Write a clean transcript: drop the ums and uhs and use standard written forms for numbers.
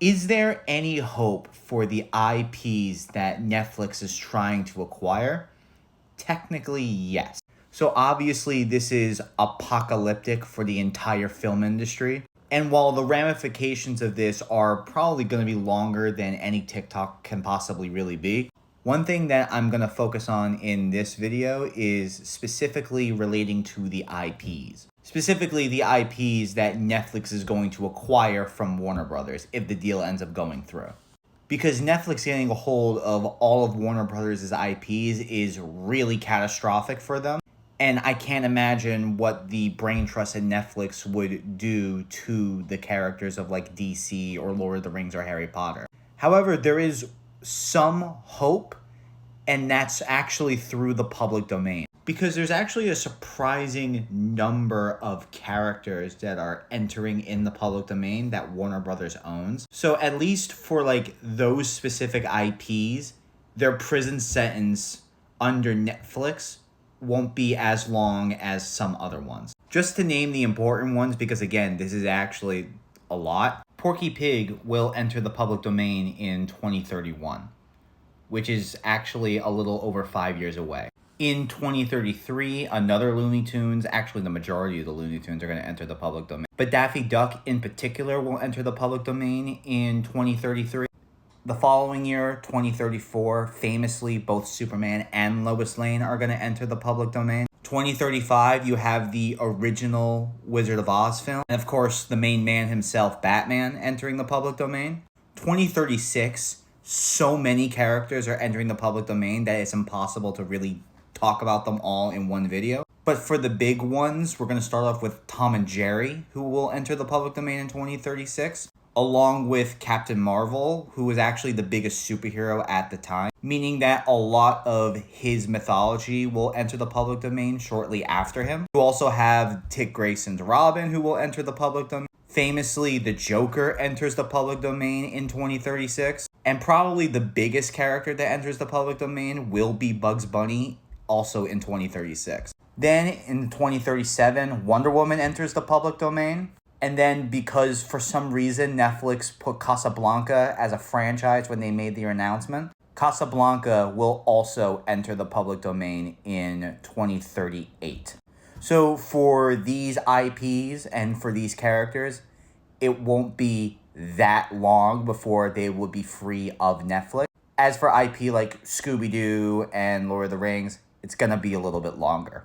Is there any hope for the IPs that Netflix is trying to acquire? Technically, yes. So obviously, this is apocalyptic for the entire film industry. And while the ramifications of this are probably going to be longer than any TikTok can possibly really be, one thing that I'm going to focus on in this video is specifically relating to the IPs. Specifically, the IPs that Netflix is going to acquire from Warner Brothers if the deal ends up going through. Because Netflix getting a hold of all of Warner Brothers' IPs is really catastrophic for them. And I can't imagine what the brain trust at Netflix would do to the characters of like DC or Lord of the Rings or Harry Potter. However, there is some hope, and that's actually through the public domain. Because there's actually a surprising number of characters that are entering in the public domain that Warner Brothers owns. So at least for like those specific IPs, their prison sentence under Netflix won't be as long as some other ones. Just to name the important ones, because again, this is actually a lot. Porky Pig will enter the public domain in 2031, which is actually a little over 5 years away. In 2033, another Looney Tunes, actually the majority of the Looney Tunes are going to enter the public domain. But Daffy Duck in particular will enter the public domain in 2033. The following year, 2034, famously both Superman and Lois Lane are going to enter the public domain. 2035, you have the original Wizard of Oz film. And of course, the main man himself, Batman, entering the public domain. 2036, so many characters are entering the public domain that it's impossible to really talk about them all in one video. But for the big ones, we're going to start off with Tom and Jerry, who will enter the public domain in 2036, along with Captain Marvel, who was actually the biggest superhero at the time, meaning that a lot of his mythology will enter the public domain shortly after him. You also have Dick Grayson's Robin, who will enter the public domain. Famously, the Joker enters the public domain in 2036. And probably the biggest character that enters the public domain will be Bugs Bunny, also in 2036. Then in 2037, Wonder Woman enters the public domain. And then because for some reason Netflix put Casablanca as a franchise when they made their announcement, Casablanca will also enter the public domain in 2038. So for these IPs and for these characters, it won't be that long before they would be free of Netflix. As for IP like Scooby-Doo and Lord of the Rings, it's going to be a little bit longer.